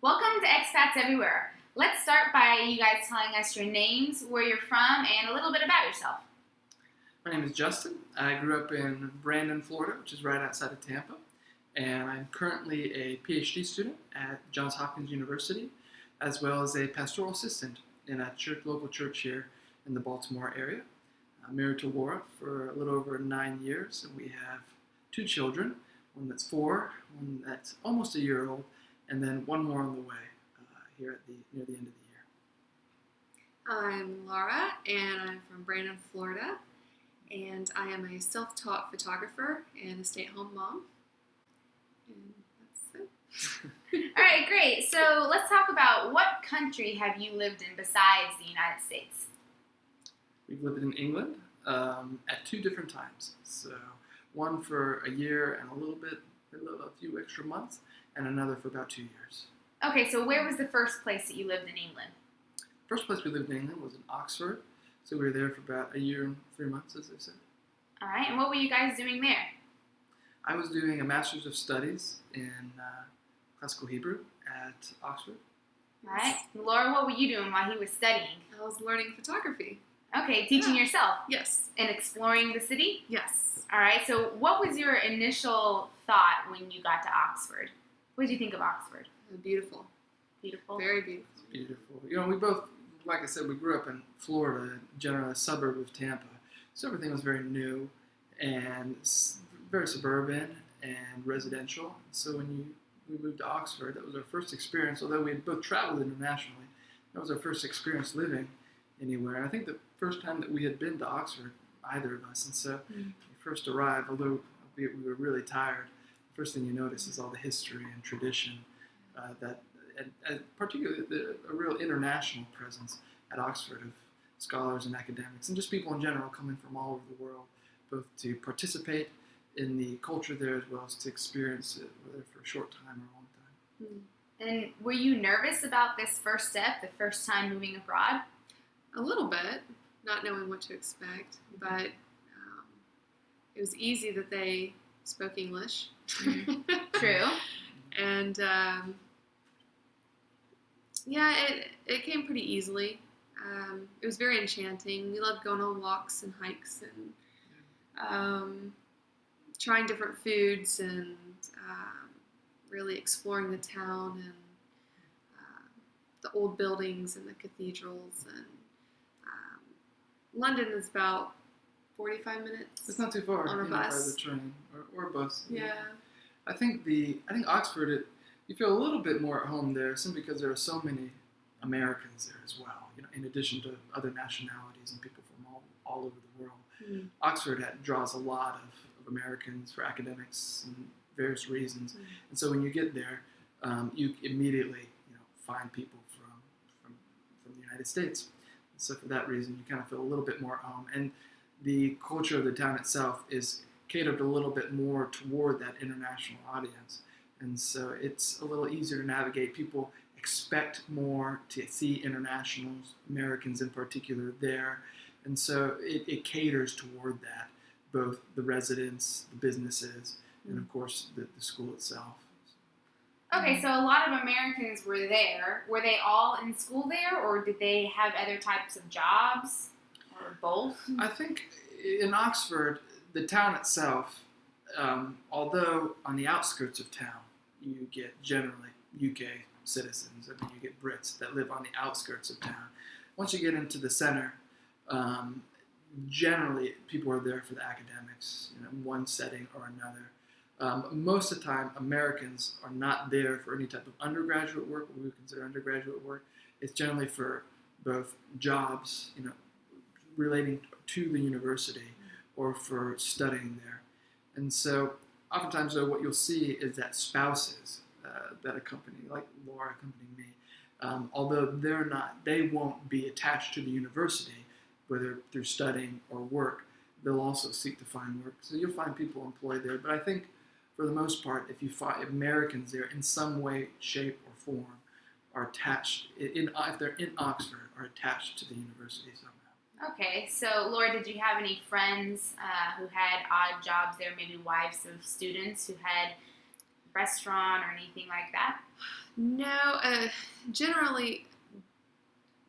Welcome to Expats Everywhere. Let's start by you guys telling us your names, where you're from, and a little bit about yourself. My name is Justin. I grew up in Brandon, Florida, which is right outside of Tampa. And I'm currently a PhD student at Johns Hopkins University, as well as a pastoral assistant in a local church here in the Baltimore area. I'm married to Laura for a little over 9 years, and we have 2 children, one that's 4, one that's almost a year old, and then one more on the way here at near the end of the year. I'm Laura, and I'm from Brandon, Florida, and I am a self-taught photographer and a stay-at-home mom. And that's it. All right, great. So let's talk about what country have you lived in besides the United States? We've lived in England at 2 different times. So one for a year and a few extra months, and another for about 2 years. Okay, so where was the first place that you lived in England? First place we lived in England was in Oxford. So we were there for about a year and 3 months, as I said. All right, and what were you guys doing there? I was doing a Master's of Studies in Classical Hebrew at Oxford. All right. Laura, what were you doing while he was studying? I was learning photography. Okay, teaching yourself Yes. and exploring the city? Yes. All right, so what was your initial thought when you got to Oxford? What did you think of Oxford? Beautiful. Beautiful. Very beautiful. It's beautiful. You know, we both, like I said, we grew up in Florida, generally a suburb of Tampa. So everything was very new and very suburban and residential. So when we moved to Oxford, that was our first experience, although we had both traveled internationally. That was our first experience living anywhere. And I think the first time that we had been to Oxford, either of us. And so when we first arrived, although we were really tired, the first thing you notice is all the history and tradition and particularly a real international presence at Oxford of scholars and academics and just people in general coming from all over the world, both to participate in the culture there as well as to experience it, whether for a short time or a long time. And were you nervous about this first step, the first time moving abroad? A little bit, not knowing what to expect, but it was easy that they spoke English. True. And it came pretty easily. It was very enchanting. We loved going on walks and hikes and trying different foods and really exploring the town and the old buildings and the cathedrals. And London is about 45 minutes. It's not too far on a bus. by the train or bus. Yeah. I think Oxford, you feel a little bit more at home there simply because there are so many Americans there as well, you know, in addition to other nationalities and people from all over the world. Oxford draws a lot of Americans for academics and various reasons. And so when you get there, you immediately find people from the United States. And so for that reason, you kind of feel a little bit more at home. And the culture of the town itself is catered a little bit more toward that international audience. And so it's a little easier to navigate. People expect more to see internationals, Americans in particular, there. And so it caters toward that, both the residents, the businesses, and of course the school itself. Okay, so a lot of Americans were there. Were they all in school there, or did they have other types of jobs, or both? I think in Oxford, the town itself, although on the outskirts of town, you get generally UK citizens, and then you get Brits that live on the outskirts of town. Once you get into the center, generally people are there for the academics, in one setting or another. Most of the time, Americans are not there for any type of undergraduate work, what we would consider undergraduate work. It's generally for both jobs, relating to the university, or for studying there. And so oftentimes, though, what you'll see is that spouses that accompany, like Laura accompanying me, although they won't be attached to the university, whether through studying or work, they'll also seek to find work. So you'll find people employed there. But I think for the most part, if you find Americans there in some way, shape, or form, are attached, if they're in Oxford, are attached to the university somehow. Okay, so Laura, did you have any friends who had odd jobs there, maybe wives of students who had restaurant or anything like that? No, generally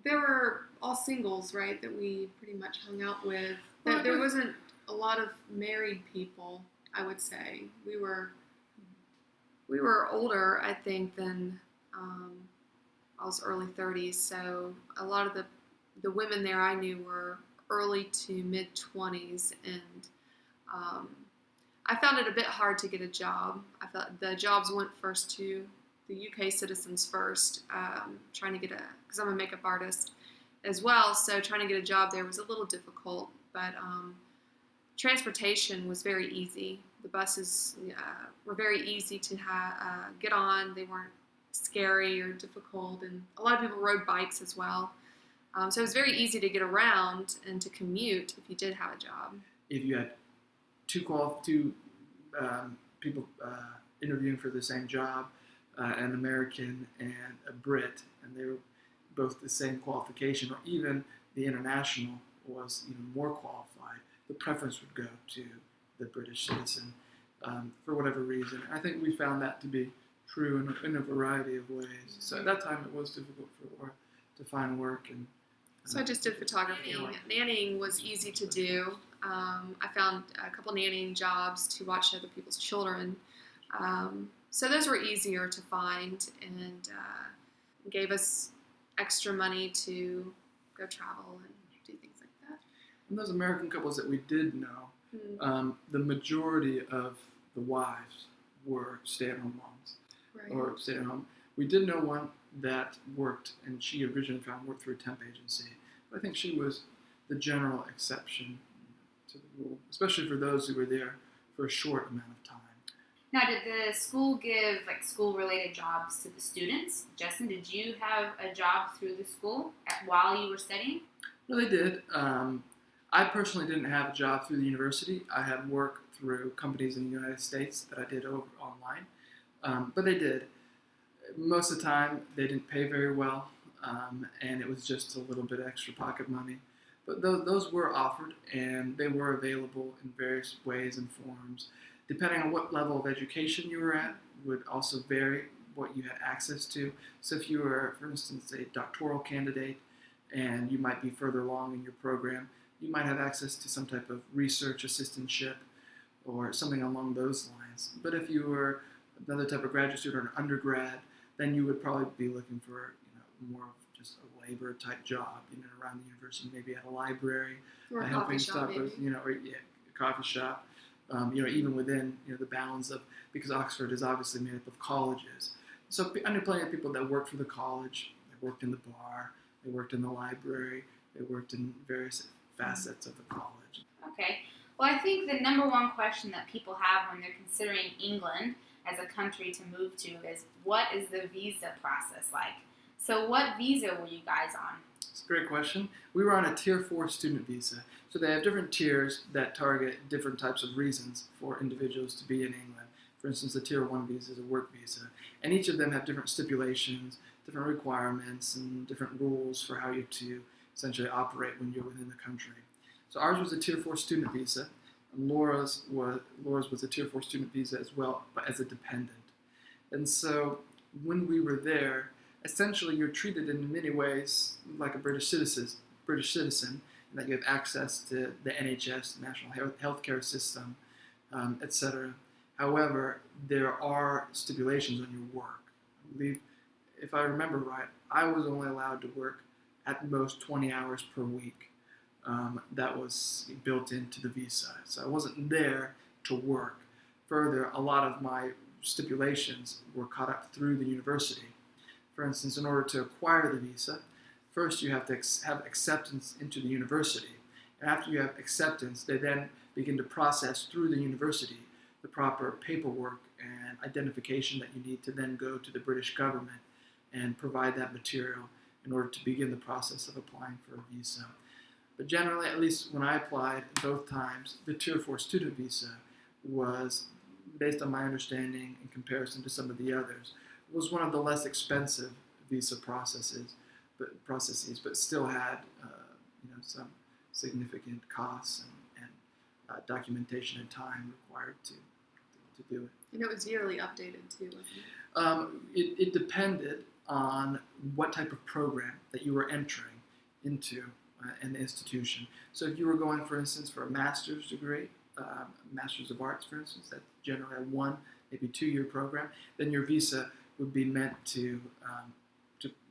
they were all singles, right? That we pretty much hung out with. Well, There wasn't a lot of married people. I would say we were older, I think, than I was early 30s. So a lot of the women there I knew were early to mid 20s, and um, I found it a bit hard to get a job. I felt the jobs went first to the UK citizens first, trying to get because I'm a makeup artist as well, so trying to get a job there was a little difficult, but transportation was very easy. The buses were very easy to get on. They weren't scary or difficult, and a lot of people rode bikes as well. So it was very easy to get around and to commute if you did have a job. If you had two people interviewing for the same job, an American and a Brit, and they were both the same qualification, or even the international was even more qualified, the preference would go to the British citizen for whatever reason. I think we found that to be true in a variety of ways. So at that time, it was difficult to find work. And so I just did photography. Nannying was easy to do. I found a couple nannying jobs to watch other people's children. So those were easier to find and gave us extra money to go travel and do things like that. And those American couples that we did know, the majority of the wives were stay-at-home moms, right. or stay-at-home. We did know one that worked, and she originally worked through a temp agency. But I think she was the general exception to the rule, especially for those who were there for a short amount of time. Now, did the school give school-related jobs to the students? Justin, did you have a job through the school while you were studying? No, they did. I personally didn't have a job through the university. I had work through companies in the United States that I did over online. But they did. Most of the time, they didn't pay very well, and it was just a little bit extra pocket money. But those were offered, and they were available in various ways and forms. Depending on what level of education you were at, would also vary what you had access to. So if you were, for instance, a doctoral candidate, and you might be further along in your program, you might have access to some type of research assistantship or something along those lines. But if you were another type of graduate student or an undergrad, then you would probably be looking for more of just a labor type job around the university, maybe at a library, Or a helping coffee shop, stock, or a coffee shop. Even within the bounds of, because Oxford is obviously made up of colleges. So I knew plenty of people that worked for the college. They worked in the bar. They worked in the library. They worked in various facets of the college. Okay. Well, I think the number one question that people have when they're considering England as a country to move to is, what is the visa process like? So what visa were you guys on? It's a great question. We were on a Tier 4 student visa. So they have different tiers that target different types of reasons for individuals to be in England. For instance, the Tier 1 visa is a work visa. And each of them have different stipulations, different requirements, and different rules for how you to essentially operate when you're within the country. So ours was a Tier 4 student visa. And Laura's was a Tier 4 student visa as well, but as a dependent. And so when we were there, essentially you're treated in many ways like a British citizen, in that you have access to the NHS, National Healthcare System, etc. However, there are stipulations on your work. I believe, if I remember right, I was only allowed to work at most 20 hours per week. That was built into the visa. So I wasn't there to work. Further, a lot of my stipulations were caught up through the university. For instance, in order to acquire the visa, first you have to have acceptance into the university. And after you have acceptance, they then begin to process through the university the proper paperwork and identification that you need to then go to the British government and provide that material in order to begin the process of applying for a visa. But generally, at least when I applied both times, the Tier 4 student visa was, based on my understanding in comparison to some of the others, was one of the less expensive visa processes, but still had some significant costs and documentation and time required to to do it. And it was yearly updated too, wasn't it? It depended on what type of program that you were entering into an institution. So if you were going, for instance, for a master's degree, Master's of Arts, for instance, that's generally a 1, maybe 2-year program, then your visa would be meant to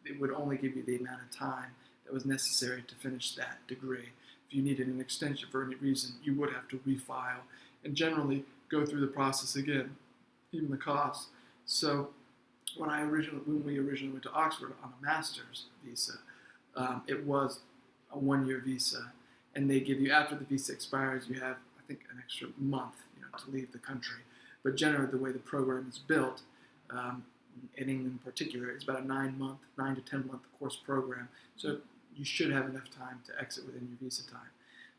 it would only give you the amount of time that was necessary to finish that degree. If you needed an extension for any reason, you would have to refile and generally go through the process again, even the cost. So when we originally went to Oxford on a master's visa, it was a 1-year visa, and they give you, after the visa expires, you have, I think, an extra month, to leave the country. But generally, the way the program is built, in England in particular, it's about a 9 to 10 month course program. So you should have enough time to exit within your visa time.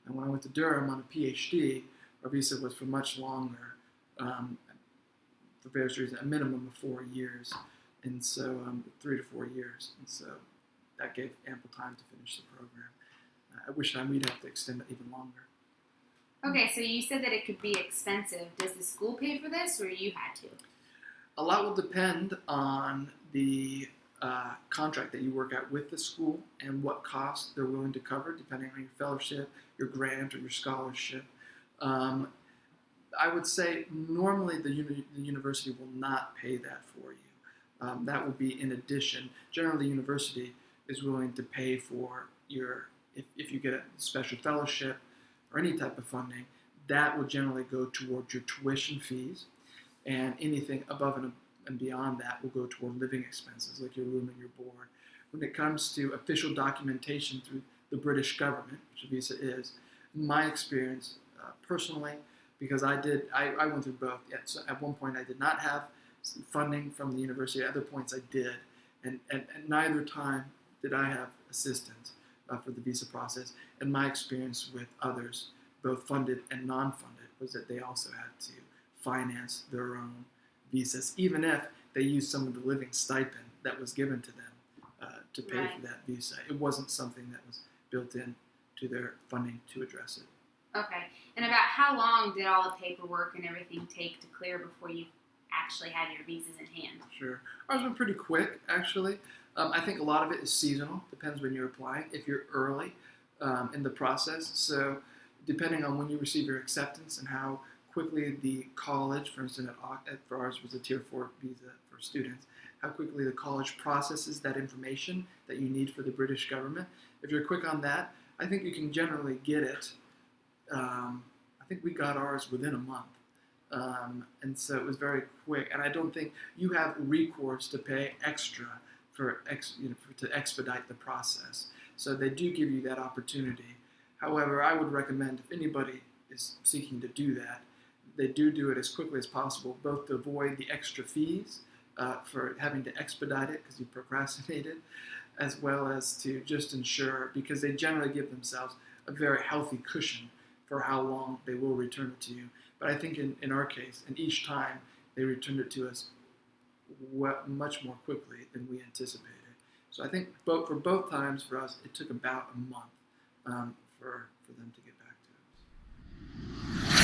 And when I went to Durham on a PhD, our visa was for much longer, for various reasons, a minimum of 4 years, and so 3 to 4 years, and so that gave ample time to finish the program. I wish we'd have to extend it even longer. Okay, so you said that it could be expensive. Does the school pay for this, or you had to? A lot will depend on the contract that you work out with the school and what costs they're willing to cover, depending on your fellowship, your grant, or your scholarship. I would say normally the university will not pay that for you. That will be in addition. Generally, the university is willing to pay for if you get a special fellowship or any type of funding, that will generally go towards your tuition fees, and anything above and beyond that will go toward living expenses, like your room and your board. When it comes to official documentation through the British government, which a visa is, in my experience, personally, because I went through both. So at one point I did not have funding from the university. At other points I did, and neither time did I have assistance for the visa process. And my experience with others, both funded and non-funded, was that they also had to finance their own visas, even if they used some of the living stipend that was given to them to pay for that visa. It wasn't something that was built in to their funding to address it. Okay. And about how long did all the paperwork and everything take to clear before you actually had your visas in hand? Sure. Ours went pretty quick, actually. I think a lot of it is seasonal. Depends when you're applying. If you're early in the process, so depending on when you receive your acceptance and how quickly the college, for instance, for ours was a Tier 4 visa for students, how quickly the college processes that information that you need for the British government. If you're quick on that, I think you can generally get it. I think we got ours within a month. And so it was very quick. And I don't think you have recourse to pay extra to expedite the process. So they do give you that opportunity. However, I would recommend if anybody is seeking to do that, they do it as quickly as possible, both to avoid the extra fees for having to expedite it because you procrastinated, as well as to just ensure, because they generally give themselves a very healthy cushion for how long they will return it to you. But I think in our case, and each time they returned it to us much more quickly than we anticipated. So I think for both times for us, it took about a month for them to get back to us.